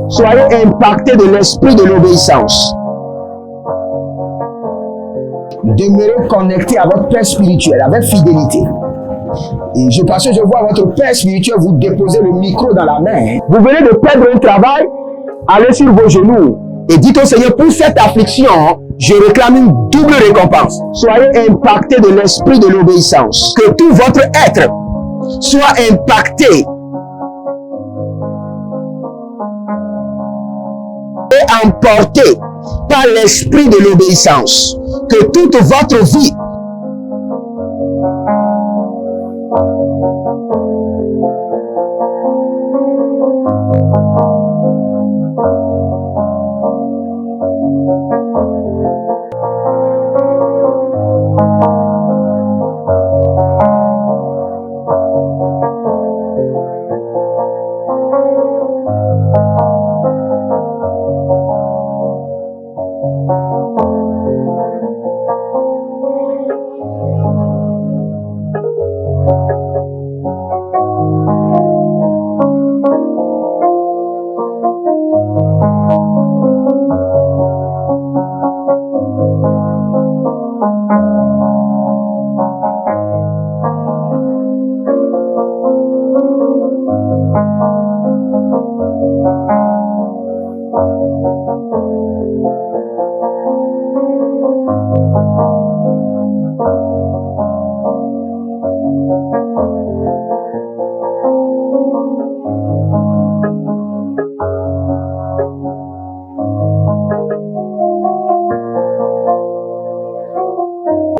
Soyez impactés de l'esprit de l'obéissance. Demeurez connectés à votre Père spirituel avec fidélité. Et parce que je vois votre Père spirituel vous déposer le micro dans la main. Vous venez de perdre un travail, allez sur vos genoux et dites au Seigneur, pour cette affliction, je réclame une double récompense. Soyez impactés de l'esprit de l'obéissance. Que tout votre être soit impacté et emporté par l'esprit de l'obéissance. Que toute votre vie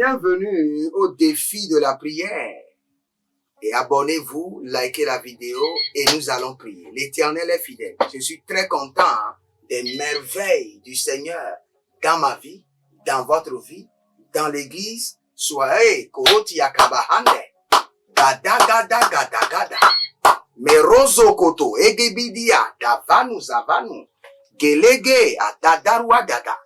Bienvenue au défi de la prière. Et abonnez-vous, likez la vidéo et nous allons prier. L'Éternel est fidèle. Je suis très content des merveilles du Seigneur dans ma vie, dans votre vie, dans l'église. Soyez koroti yakabahande. Gada gada gada gada. Merozo koto egebidia davanu zavanu. Gelege atadarwa dada.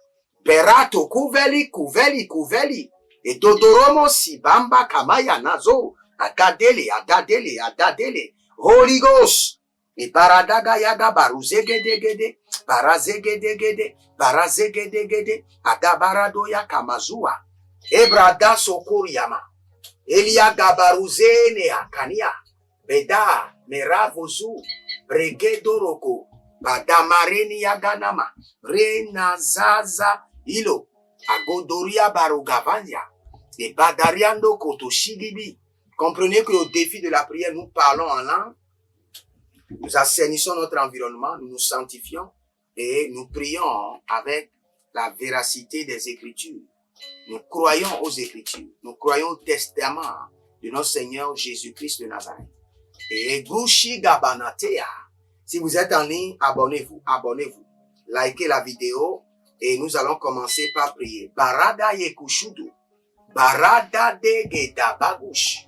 Berato kuveli kuveli kuveli. Et Dodoromo Sibamba Kamaya Nazo, Adadele, Adadele, Adadele, Holy Ghost, et Baradaga Yaga Baruzegedegede, Barazegedegede, Barazegedegede, Adabaradoya Kamazua, Ebrada Sokoriama, Elia Gabaruzene Akania, Beda, Meravozu, Bregedoroko, Badamareni Yaganama, Renazaza Ilo, Agodoria Barugavanya. Et Badariando Kotoshigibi. Comprenez que au défi de la prière, nous parlons en langue. Nous assainissons notre environnement, nous nous sanctifions et nous prions avec la véracité des Écritures. Nous croyons aux Écritures. Nous croyons au testament de notre Seigneur Jésus-Christ de Nazareth. Et Gushi Gabanatea. Si vous êtes en ligne, abonnez-vous, abonnez-vous. Likez la vidéo et nous allons commencer par prier. Barada Yekushudu. Barada de Gedabagush.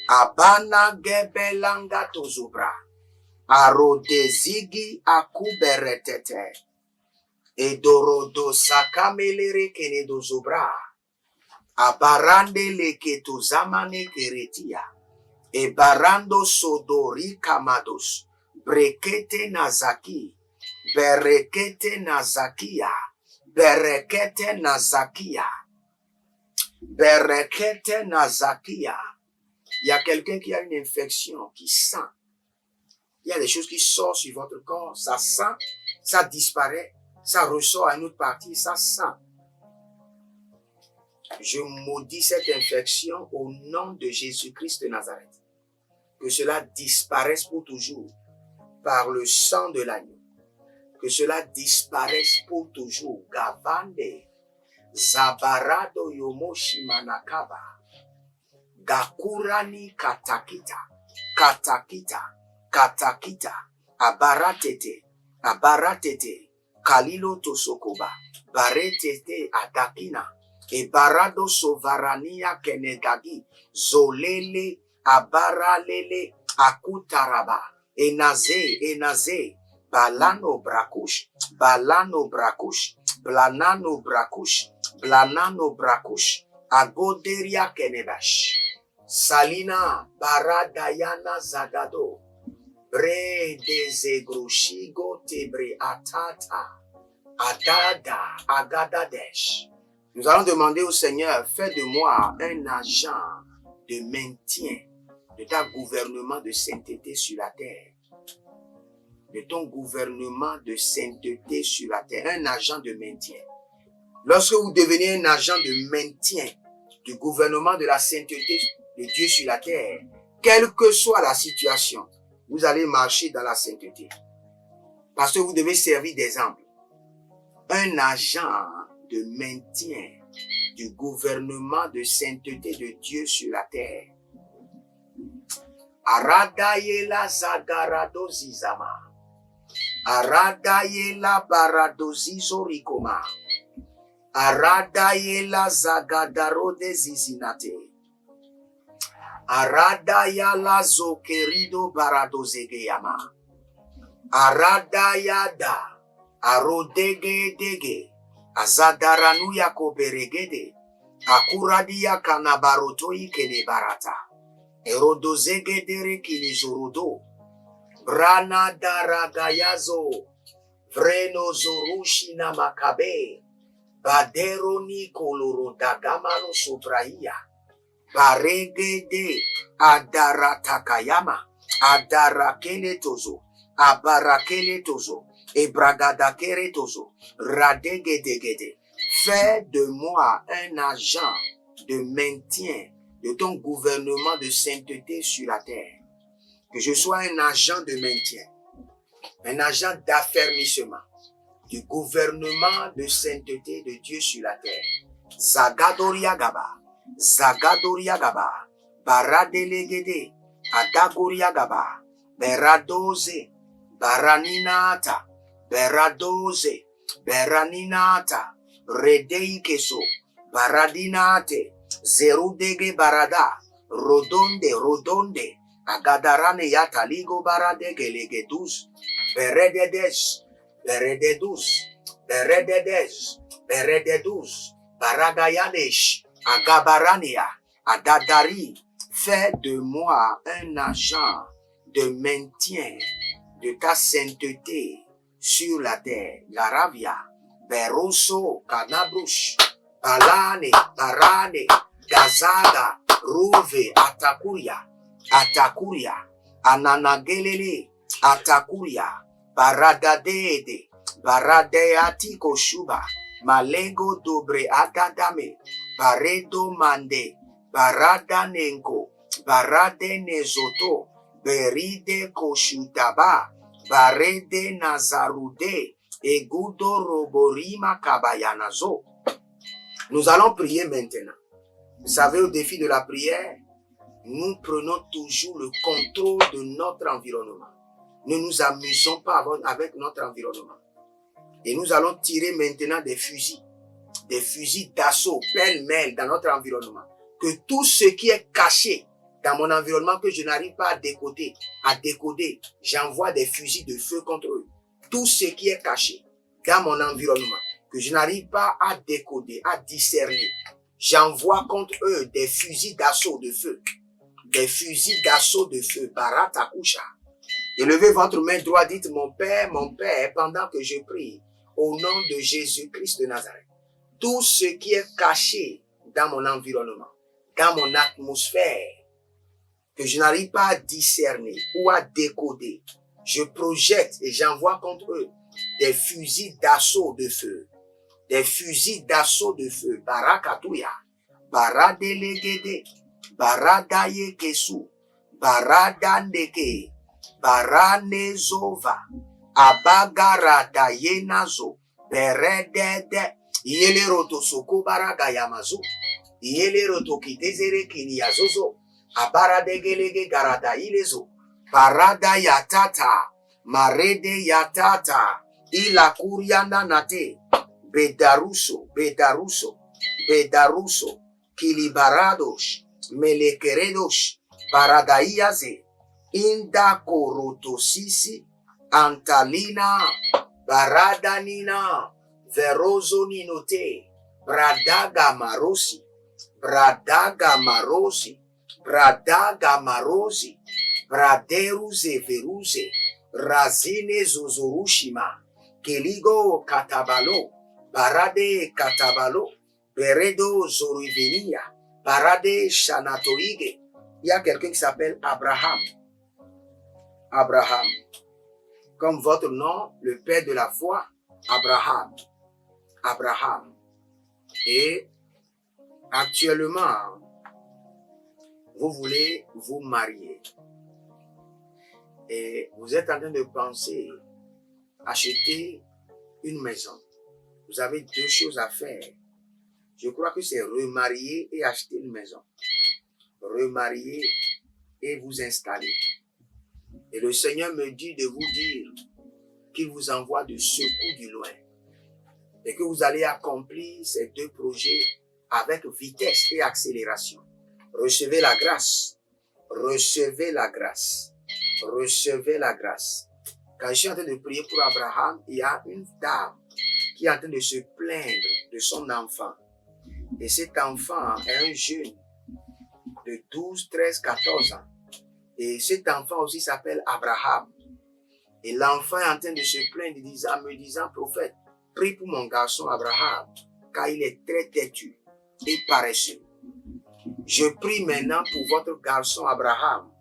Abana Gebelanga Tozubra. Arodezigi Akuberetete. Edorodo Sakamelere Kenedo Zubra. Abarande Leketo Zamane Keretia. Ebarando Sodori Kamados. Brekete Nazaki. Berekete Nazakia. Berekete Nazakia. Berekete Nazakia. Il y a quelqu'un qui a une infection, qui sent. Il y a des choses qui sortent sur votre corps. Ça sent, ça disparaît, ça ressort à une autre partie, ça sent. Je maudis cette infection au nom de Jésus-Christ de Nazareth. Que cela disparaisse pour toujours par le sang de l'agneau. Que cela disparaisse pour toujours. Gavande. Zabarado Yomoshi Manakaba. Gakurani Katakita. Katakita. Katakita. Abaratete. Abaratete. Kalilo Tosokoba. Baretete Adakina. Ebarado Sovarania Kenedagi. Zolele. Abaralele. Akutaraba. Enaze. Enaze. Balano Brakush. Balano Brakush. Blanano Brakush. Blanano Brakush, Agoderia Kenebash, Salina Baradayana Zagado, Bre dezegruchigo tebre atata. Adada, agadadesh. Nous allons demander au Seigneur, fais de moi un agent de maintien de ta gouvernement de sainteté sur la terre. De ton gouvernement de sainteté sur la terre. Un agent de maintien. Lorsque vous devenez un agent de maintien du gouvernement de la sainteté de Dieu sur la terre, quelle que soit la situation, vous allez marcher dans la sainteté. Parce que vous devez servir d'exemple. Un agent de maintien du gouvernement de sainteté de Dieu sur la terre. Aradayela zagaradozizama. Aradayela baradozizorikoma. Aradayela zagadarodezizinate. Aradayala zokerido baradozegeyama. Aradayada. Arodege dege, azadaranuya koberegede, akuradia kanabarotoi kenebarata, erodozegedere kinizorodo, brana daragayazo, vreno zorushina makabe, baderoni kolorodagamano sobrahia, baregede adaratakayama, adarakeletozo, abarakeletozo, et bragada keretozo, radegedegede. Fais de moi un agent de maintien de ton gouvernement de sainteté sur la terre. Que je sois un agent de maintien, un agent d'affermissement du gouvernement de sainteté de Dieu sur la terre. Zagadoriagaba, Zagadoriagaba, Baradelegede, Adagoriagaba, Beradoze, Baraninata, Beradoze, Beraninata, Redeikeso, Baradinate, Zerudege Barada, Rodonde, Agadarane Yataligo Baradege Legedus, Berededus, Baragayanesh, Agabarania, Adadari. Fais de moi un agent de maintien de ta sainteté sur la terre. Garavia, Beroso, Canabrush, Balane, Barane, Gazaga, Ruve, Atakuria, Ananagelele, Atakuria, Baradadede, Baradeatiko Shuba, Malego Dobre Adadame, Baredo Mande, Baradanenko, Barade Nezoto, Beride Koshutaba, Barede Nazarude, Egudo Roborima Kabayanazo. Nous allons prier maintenant. Vous savez, au défi de la prière, nous prenons toujours le contrôle de notre environnement. Ne nous amusons pas avec notre environnement. Et nous allons tirer maintenant des fusils d'assaut, pêle-mêle dans notre environnement. Que tout ce qui est caché dans mon environnement que je n'arrive pas à décoder, j'envoie des fusils de feu contre eux. Tout ce qui est caché dans mon environnement que je n'arrive pas à décoder, à discerner, j'envoie contre eux des fusils d'assaut de feu. Des fusils d'assaut de feu. Baratakusha. Élevez votre main droite, dites mon Père, pendant que je prie, au nom de Jésus-Christ de Nazareth. Tout ce qui est caché dans mon environnement, dans mon atmosphère, que je n'arrive pas à discerner ou à décoder, je projette et j'envoie contre eux des fusils d'assaut de feu. Des fusils d'assaut de feu. Barakatuya. Baradelegede. Baradaye kesu. Baradandeke. Baranezova. Abagarada yenazo. Beredede. Yeleroto soko baragayamazo. Yeleroto kitezere kiniyazozo. Abaradegelege garada ilezo. Barada yatata. Marede yatata. Ila kuriana nate. Bedaruso. Kilibarados. Melekeredos. Paradaiaze. Inda korotosisi. Antalina. Baradanina. Verozo ninote. Bradaga marosi. Braderuze veruze, razine zozorushima, keligo katabalo, barade katabalo, beredo zorivenia, barade shanatoige. Il y a quelqu'un qui s'appelle Abraham. Abraham. Comme votre nom, le père de la foi, Abraham. Abraham. Et actuellement, vous voulez vous marier. Et vous êtes en train de penser acheter une maison. Vous avez deux choses à faire. Je crois que c'est remarier et acheter une maison. Remarier et vous installer. Et le Seigneur me dit de vous dire qu'il vous envoie de secours du loin et que vous allez accomplir ces deux projets avec vitesse et accélération. Recevez la grâce. Recevez la grâce. Recevez la grâce. Quand je suis en train de prier pour Abraham, il y a une dame qui est en train de se plaindre de son enfant. Et cet enfant est un jeune de 12, 13, 14 ans. Et cet enfant aussi s'appelle Abraham. Et l'enfant est en train de se plaindre, me disant, prophète, prie pour mon garçon Abraham, car il est très têtu et paresseux. Je prie maintenant pour votre garçon Abraham,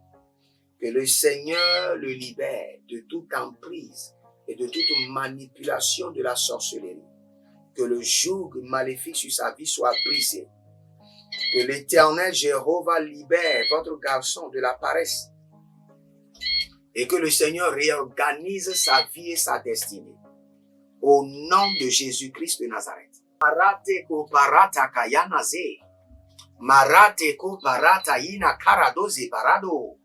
que le Seigneur le libère de toute emprise et de toute manipulation de la sorcellerie. Que le joug maléfique sur sa vie soit brisé. Que l'Éternel Jéhovah libère votre garçon de la paresse. Et que le Seigneur réorganise sa vie et sa destinée. Au nom de Jésus-Christ de Nazareth. Marate ko barata kayanaze. Marate ko barata ina karadoze barado.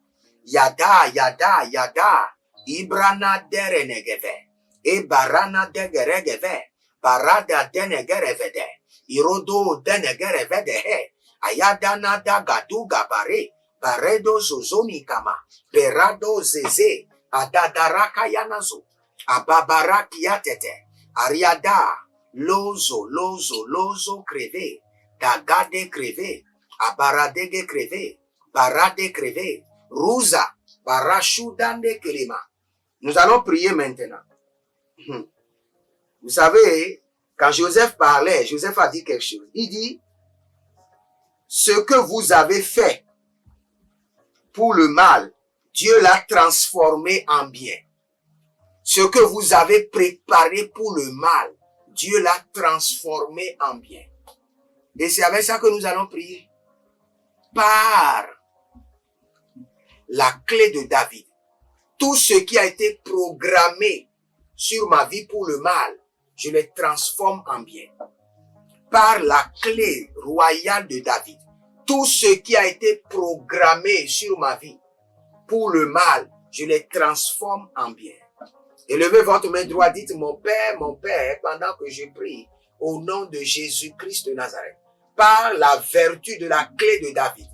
Yada, yada, yada. Ibrana derenegeve. E barana degeregeve. Barada denegerevede. Irodo denegerevede. Ayadana dagaduga bare. Baredo zozoni kama. Berado zeze. Adadaraka yanazo. Ababaraki yatete. Ariada. Lozo, lozo, lozo creve. Dagade creve. Abaradege creve. Barade creve. Ruza. Barashudande kelima. Nous allons prier maintenant. Vous savez, quand Joseph parlait, Joseph a dit quelque chose. Il dit, ce que vous avez fait pour le mal, Dieu l'a transformé en bien. Ce que vous avez préparé pour le mal, Dieu l'a transformé en bien. Et c'est avec ça que nous allons prier. Par la clé de David, tout ce qui a été programmé sur ma vie pour le mal, je les transforme en bien. Par la clé royale de David, tout ce qui a été programmé sur ma vie pour le mal, je les transforme en bien. Élevez votre main droite, dites mon Père, pendant que je prie, au nom de Jésus-Christ de Nazareth, par la vertu de la clé de David,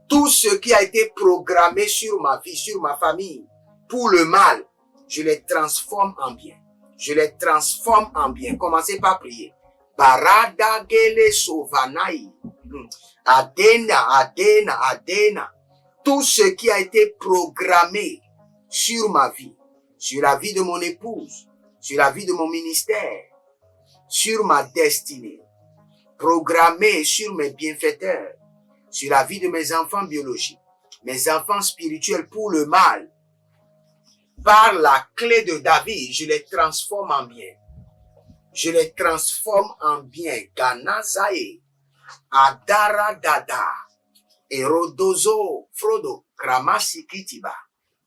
tout ce qui a été programmé sur ma vie, sur ma famille, pour le mal, je les transforme en bien. Je les transforme en bien. Commencez par prier. Barada gele sovanai. Adena, adena, adena. Tout ce qui a été programmé sur ma vie, sur la vie de mon épouse, sur la vie de mon ministère, sur ma destinée, programmé sur mes bienfaiteurs, sur la vie de mes enfants biologiques, mes enfants spirituels pour le mal, par la clé de David, je les transforme en bien. Je les transforme en bien. Ganazae, Adara Dada, Erodozo, Frodo, Kramasi Kitiba,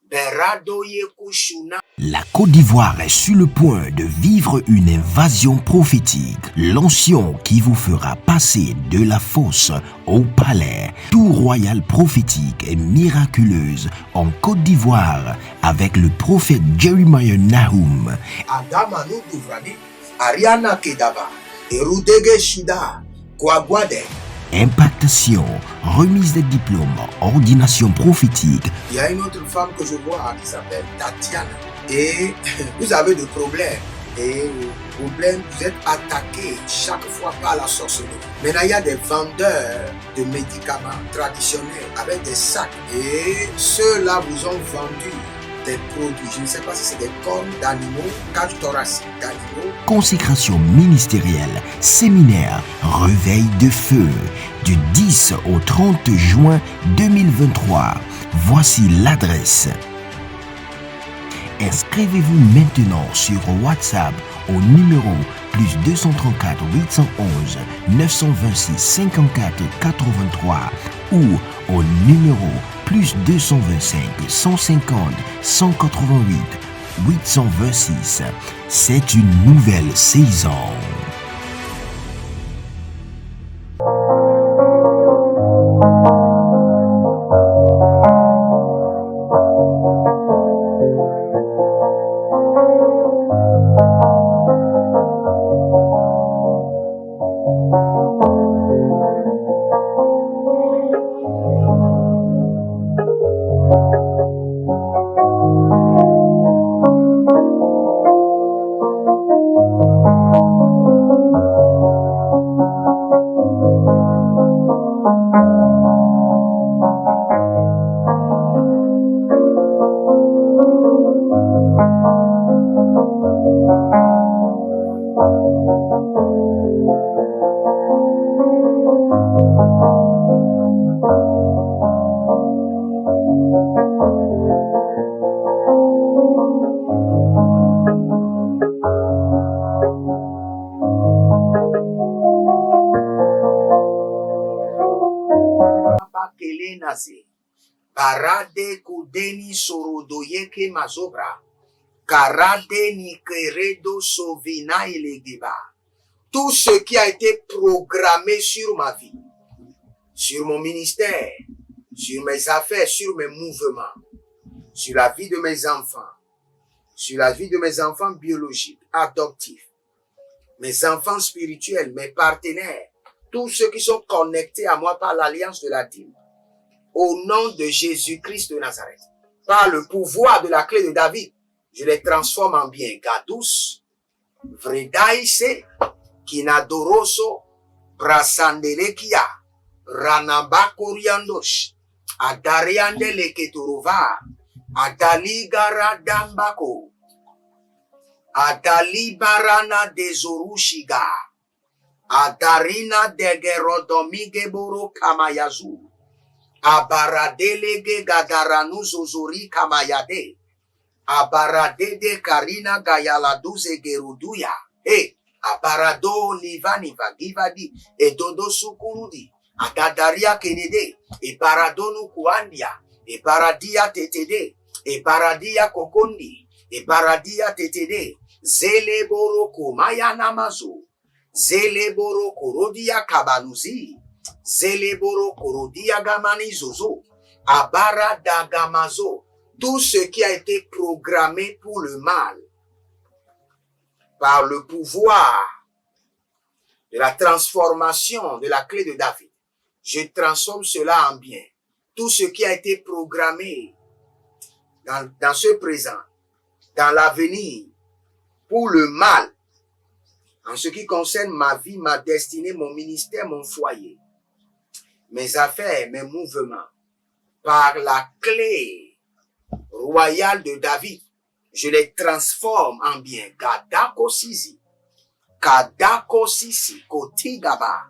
Berado Yekushuna. La Côte d'Ivoire est sur le point de vivre une invasion prophétique. L'onction qui vous fera passer de la fosse au palais. Tout royal prophétique et miraculeuse en Côte d'Ivoire avec le prophète Jeremiah Nahum. Adamanu Duvrani, Ariana Kedava, Erudege Shida, Kwagwade. Impactation, remise des diplômes, ordination prophétique. Il y a une autre femme que je vois qui s'appelle Tatiana. Et vous avez des problèmes Et le problème, vous êtes attaqué chaque fois par la sorcellerie. Maintenant, il y a des vendeurs de médicaments traditionnels avec des sacs. Et ceux-là vous ont vendu des produits. Je ne sais pas si c'est des cornes d'animaux, cage thoracique d'animaux. Consécration ministérielle, séminaire, réveil de feu, du 10 au 30 juin 2023. Voici l'adresse. Inscrivez-vous maintenant sur WhatsApp au numéro plus 234 811 926 54 83 ou au numéro plus 225 150 188 826. C'est une nouvelle saison. Parade kudeni sorodoyeke mazobra. Karade nikeredo sovina ilegeba. Tout ce qui a été programmé sur ma vie, sur mon ministère, sur mes affaires, sur mes mouvements, sur la vie de mes enfants, sur la vie de mes enfants biologiques, adoptifs, mes enfants spirituels, mes partenaires, tous ceux qui sont connectés à moi par l'alliance de la dîme, au nom de Jésus-Christ de Nazareth, par le pouvoir de la clé de David, je les transforme en bien. Gadus, Vredaïse, Kinadoroso, Brasandelekia, Ranaba Koriandosh, Adariande Leketorova, Adali Garadambako, Adali Barana Dezorushiga, Adarina Degerodomige Kamayazu, Abaradelege Gadaranu Zozori Kamayade, Abaradede Karina Gayaladuze Geruduya, Abarado Nivaniva Givadi, Dodo Sukurudi, Adadaria Kenede, Baradonu Kuandia, Baradia Tetede, Baradia Kokondi, Baradia Tetede, Zeleboro Kumaya Namazu, Zeleboro Korodia Kabanuzi, Zeleboro Korodia Gamani Zozo, Abara Dagamazo, tout ce qui a été programmé pour le mal, par le pouvoir de la transformation de la clé de David, je transforme cela en bien. Tout ce qui a été programmé dans ce présent, dans l'avenir, pour le mal, en ce qui concerne ma vie, ma destinée, mon ministère, mon foyer, mes affaires, mes mouvements, par la clé royale de David, je les transforme en bien. Gadako Sisi, Kadako Sisi, Kotigaba,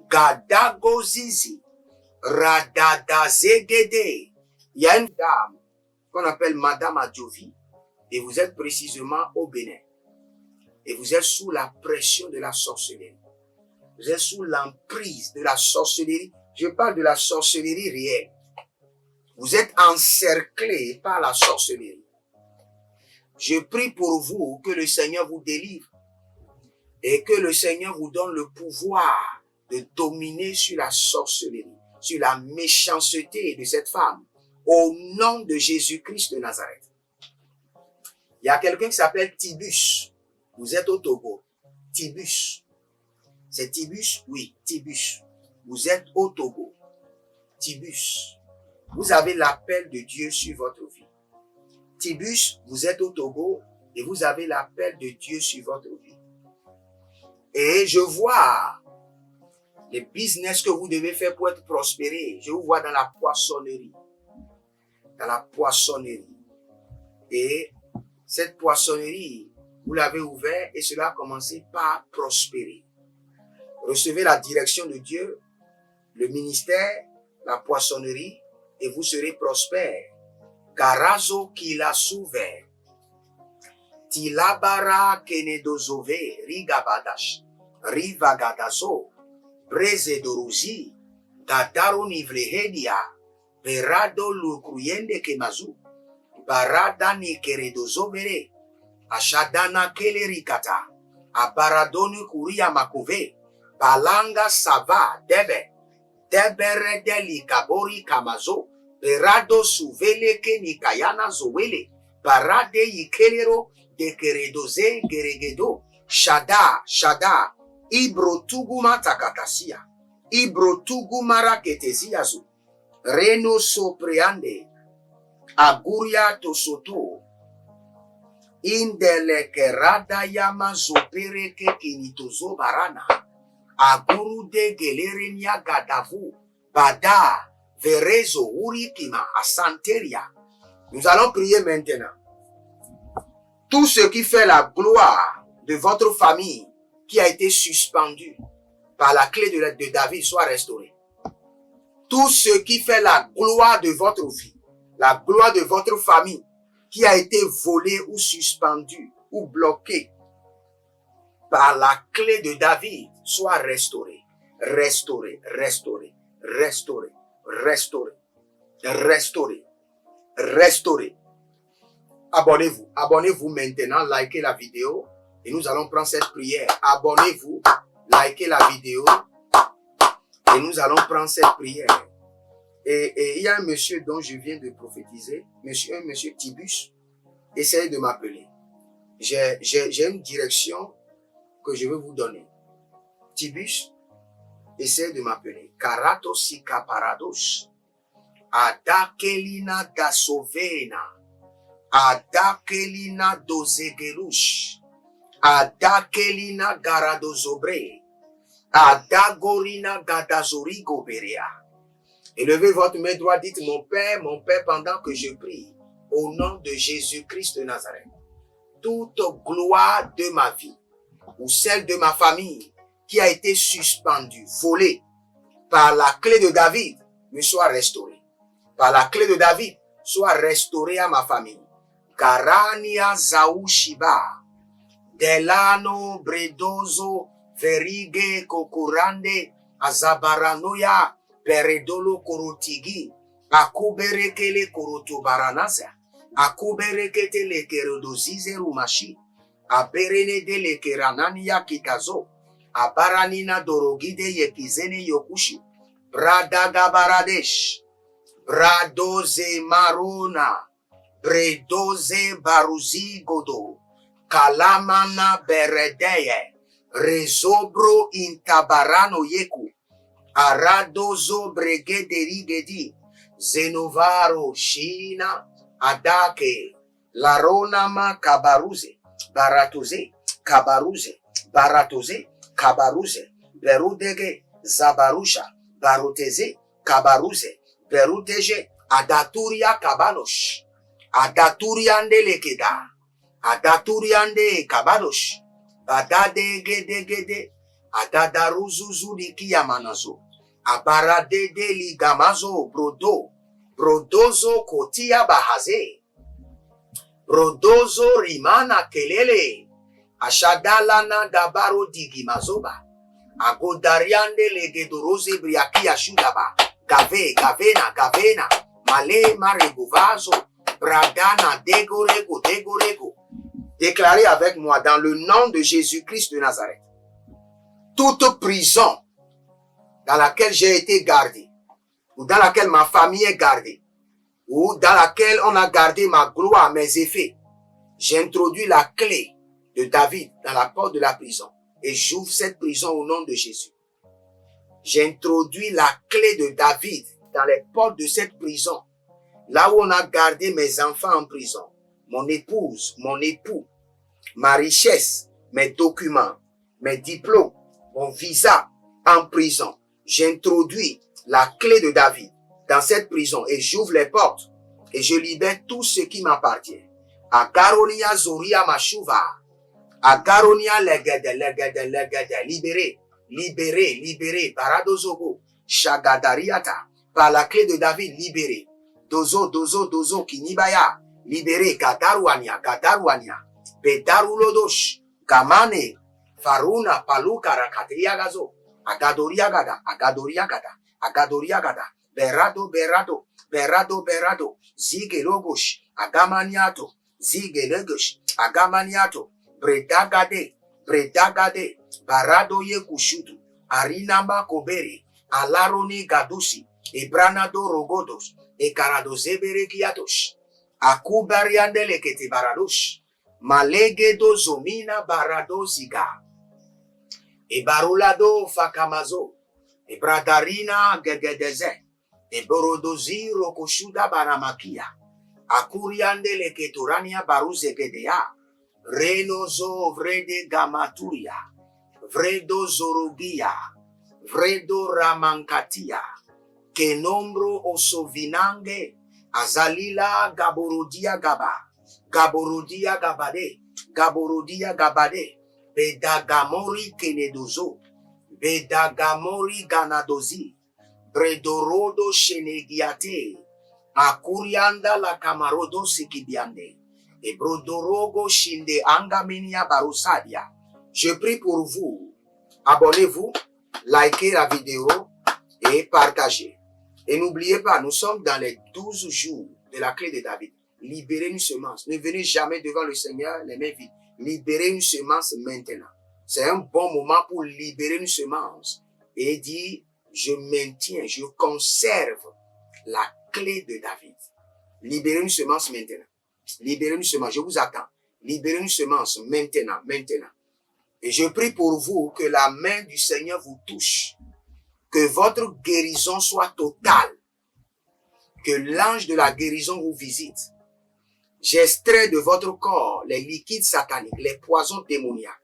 Gadago Zizi, Radada Zegede. Il y a une dame qu'on appelle Madame Adjovi, et vous êtes précisément au Bénin. Et vous êtes sous la pression de la sorcellerie. Vous êtes sous l'emprise de la sorcellerie. Je parle de la sorcellerie réelle. Vous êtes encerclé par la sorcellerie. Je prie pour vous que le Seigneur vous délivre et que le Seigneur vous donne le pouvoir de dominer sur la sorcellerie, sur la méchanceté de cette femme, au nom de Jésus-Christ de Nazareth. Il y a quelqu'un qui s'appelle Tibus. Vous êtes au Togo. Tibus. C'est Tibus? Oui, Tibus. Vous êtes au Togo. Tibus. Vous avez l'appel de Dieu sur votre vie. Tibus, vous êtes au Togo et vous avez l'appel de Dieu sur votre vie. Et je vois les business que vous devez faire pour être prospéré. Je vous vois dans la poissonnerie. Dans la poissonnerie. Et cette poissonnerie, vous l'avez ouverte et cela a commencé par prospérer. Recevez la direction de Dieu, le ministère, la poissonnerie, et vous serez prospère. Garazo qui l'a souvé. Tilabara kenedozove rigabadash. Rivagadazo. Breze doruzi. Dadaro nivlehedia. Berado lukruyende kemazu. Barada ni keredozovere. Ashadana kelerikata. Abaradoni kuria makove. Balanga sava debe. Debere deli kabori kamazo. Berado suvele ke nikayana zowele. Barade yikelero de keredoze geregedo. Shada. Ibrotuguma takatasia. Ibrotugumara keteziazu. Reno sopreande. Aguria tosoto. Indele kerada yama zopere ke kinitozo barana. Aguru de gelerenia gadavu. Bada. Verezo urikima asanteria. Nous allons prier maintenant. Tout ce qui fait la gloire de votre famille qui a été suspendu par la clé de David soit restauré. Tout ce qui fait la gloire de votre vie, la gloire de votre famille qui a été volé ou suspendu ou bloqué par la clé de David soit restauré. Restauré. Abonnez-vous maintenant, likez la vidéo et nous allons prendre cette prière. Abonnez-vous, likez la vidéo et nous allons prendre cette prière. Et il y a un monsieur dont je viens de prophétiser, monsieur Tibus, essayez de m'appeler. J'ai une direction que je veux vous donner. Tibus, essayez de m'appeler. Karatos Parados. Adakelina dasovena. Adakelina dozegelush. Adakelina garadozobre. Adagorina gadazorigo beria. Élevez votre main droite, dites mon Père, pendant que je prie, au nom de Jésus-Christ de Nazareth. Toute gloire de ma vie, ou celle de ma famille, qui a été suspendue, volée, par la clé de David, me soit restaurée. Par la clé de David, soit restaurée à ma famille. Garania Zaushiba, Delano Bredozo, Verige Kokurande, Azabaranoya, Peredolo Korotigi, Akuberekele Korotobaranasa, Akuberekele Kerodozize Rumashi, Aberene de le Keranania Kikazo, Abaranina Dorogide Yekizene Yokushi, Bradaga Baradesh, Bradoze Marona, Bredoze Baruzi Godo, Kalamana Beredeye, Rezobro Intabarano Yeku, Aradozo Bregederigedi, Zenovaro Shina, Adake, Laronama Kabaruze, Baratoze, Kabaruze, Berudege, Zabarusha, Baruteze, Kabaruze, Beruteje, Adaturia Kabanosh, Adaturiande Lekeda, Adaturiande Kabanosh, Adadegedegede, Adadaruzuzu Likiyamanazo, Abaradede Ligamazo, Brodozo Kotia Bahaze, Brodozo Rimana Kelele, Ashadalana Gabaro Digimazoba, Agodariande Legedoroze Briaki Ashudaba, Gavena, Male Maregovazo, Bradana Degorego. Déclarez avec moi dans le nom de Jésus-Christ de Nazareth. Toute prison dans laquelle j'ai été gardé, ou dans laquelle ma famille est gardée, ou dans laquelle on a gardé ma gloire, mes effets, j'introduis la clé de David dans la porte de la prison et j'ouvre cette prison au nom de Jésus. J'introduis la clé de David dans les portes de cette prison, là où on a gardé mes enfants en prison, mon épouse, mon époux, ma richesse, mes documents, mes diplômes, mon visa en prison. J'introduis la clé de David dans cette prison et j'ouvre les portes et je libère tout ce qui m'appartient. Agaronia Zoria Mashuva. Agaronia legede, libéré, libéré, libéré. Baradozogo. Shagadariata. Par la clé de David, libéré. Dozo, dozo, dozo, kinibaya. Libéré. Gadarouania, Gadarouania. Bedarulodosh. Gamane. Faruna, Paluka, Rakatriagazo. Agadoriagada, Agadoriagada, Agadoriagada. Berado, berado, berado, berado. Zigelogosh. Agamaniato. Zigelogosh. Agamaniato. Bredagade, Bredagade, Barado Yekushutu, Arinamba Kobere, Alaroni Gadusi, Ebranado Rogodos, Ekarado Zeberekiatos, Akubariandele Kete Baradosh, Malegedo Zomina Barado Ziga, Ebarulado Fakamazo, Ebradarina Gegedeze, Eborodozi Rokoshuda Baramakia, Akuriandele Keturania Baruzegedea, Renozo vrede gamaturia, vredo zorogia, vredo ramankatia, que nombro osovinange, azalila gaborodia gaba, gaborodia gabade, gaborodia gabade, bedagamori kenedozo, bedagamori ganadozi, bredorodo shenegiate, akurianda la camarodo sikibiande. Et brodorogo shinde angamenia barusadia. Je prie pour vous. Abonnez-vous, likez la vidéo et partagez. Et n'oubliez pas, nous sommes dans les 12 jours de la clé de David. Libérez une semence. Ne venez jamais devant le Seigneur les mains vides. Libérez une semence maintenant. C'est un bon moment pour libérer une semence et dire, je maintiens, je conserve la clé de David. Libérez une semence maintenant. Libérez une semence, je vous attends. Libérez une semence maintenant, maintenant. Et je prie pour vous que la main du Seigneur vous touche. Que votre guérison soit totale. Que l'ange de la guérison vous visite. J'extrais de votre corps les liquides sataniques, les poisons démoniaques.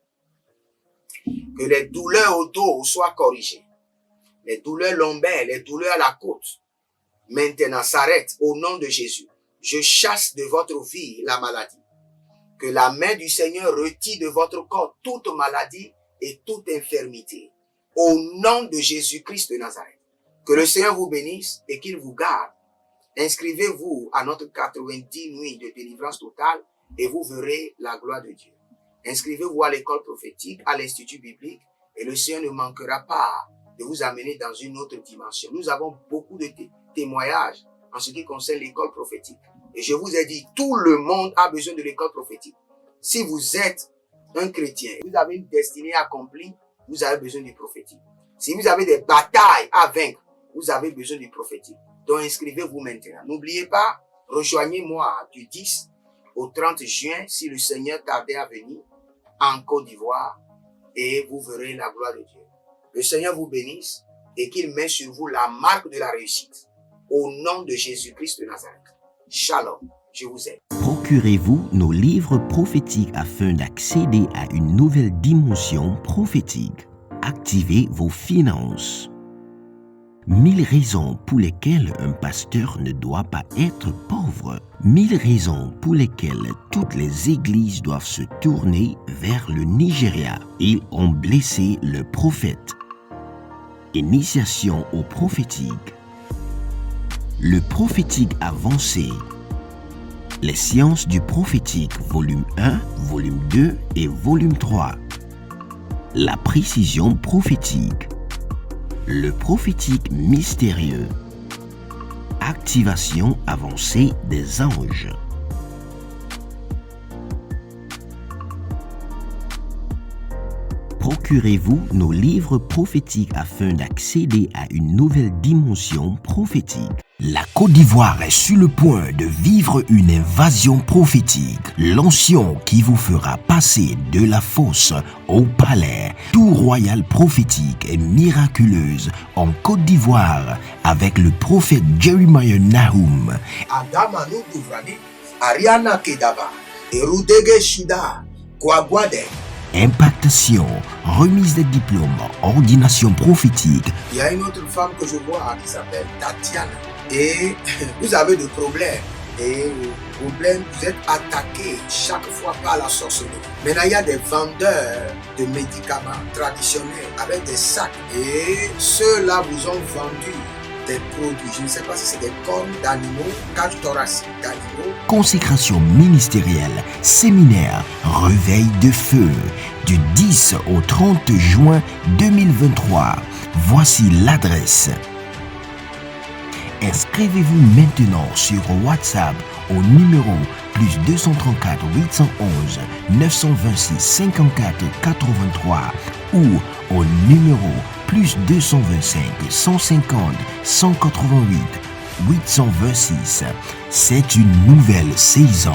Que les douleurs au dos soient corrigées. Les douleurs lombaires, les douleurs à la côte. Maintenant, s'arrêtent au nom de Jésus. Je chasse de votre vie la maladie. Que la main du Seigneur retire de votre corps toute maladie et toute infirmité. Au nom de Jésus-Christ de Nazareth. Que le Seigneur vous bénisse et qu'il vous garde. Inscrivez-vous à notre 90 nuits de délivrance totale et vous verrez la gloire de Dieu. Inscrivez-vous à l'école prophétique, à l'institut biblique et le Seigneur ne manquera pas de vous amener dans une autre dimension. Nous avons beaucoup de témoignages en ce qui concerne l'école prophétique. Et je vous ai dit, tout le monde a besoin de l'école prophétique. Si vous êtes un chrétien, vous avez une destinée accomplie, vous avez besoin du prophétique. Si vous avez des batailles à vaincre, vous avez besoin du prophétique. Donc inscrivez-vous maintenant. N'oubliez pas, rejoignez-moi du 10 au 30 juin, si le Seigneur tardait à venir, en Côte d'Ivoire, et vous verrez la gloire de Dieu. Le Seigneur vous bénisse et qu'il mette sur vous la marque de la réussite. Au nom de Jésus-Christ de Nazareth. Shalom, je vous aime. Procurez-vous nos livres prophétiques afin d'accéder à une nouvelle dimension prophétique. Activez vos finances. 1000 raisons pour lesquelles un pasteur ne doit pas être pauvre. 1000 raisons pour lesquelles toutes les églises doivent se tourner vers le Nigeria. Ils ont blessé le prophète. Initiation au prophétique. Le prophétique avancé. Les sciences du prophétique, volume 1, volume 2 et volume 3. La précision prophétique. Le prophétique mystérieux. Activation avancée des anges. Procurez-vous nos livres prophétiques afin d'accéder à une nouvelle dimension prophétique. La Côte d'Ivoire est sur le point de vivre une invasion prophétique. L'onction qui vous fera passer de la fosse au palais. Tour royale prophétique et miraculeuse en Côte d'Ivoire avec le prophète Jeremiah Nahum. Adamanu Duvrani, Ariana Kedaba, Erudege Shida, Guaguadé. Impactation, remise des diplômes, ordination prophétique. Il y a une autre femme que je vois qui s'appelle Tatiana. Et vous avez des problèmes. Et problème, vous êtes attaqué chaque fois par la sorcellerie. Maintenant, il y a des vendeurs de médicaments traditionnels avec des sacs. Et ceux-là vous ont vendu des produits. Je ne sais pas si c'est des cornes d'animaux, cage thoracique d'animaux. Consécration ministérielle, séminaire, réveil de feu, du 10 au 30 juin 2023. Voici l'adresse. Inscrivez-vous maintenant sur WhatsApp au numéro plus 234 811 926 54 83 ou au numéro plus 225 150 188 826. C'est une nouvelle saison.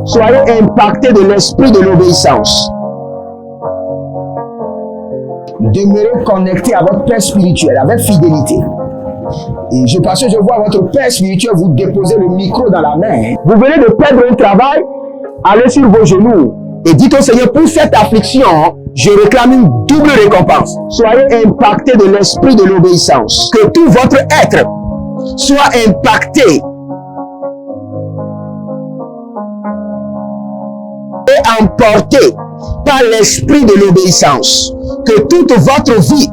Soyez impactés de l'esprit de l'obéissance. Demeurez connectés à votre Père spirituel avec fidélité. Et parce que je vois votre Père spirituel vous déposer le micro dans la main. Vous venez de perdre un travail, allez sur vos genoux et dites au Seigneur, pour cette affliction, je réclame une double récompense. Soyez impactés de l'esprit de l'obéissance. Que tout votre être soit impacté et emporté par l'esprit de l'obéissance. Que toute votre vie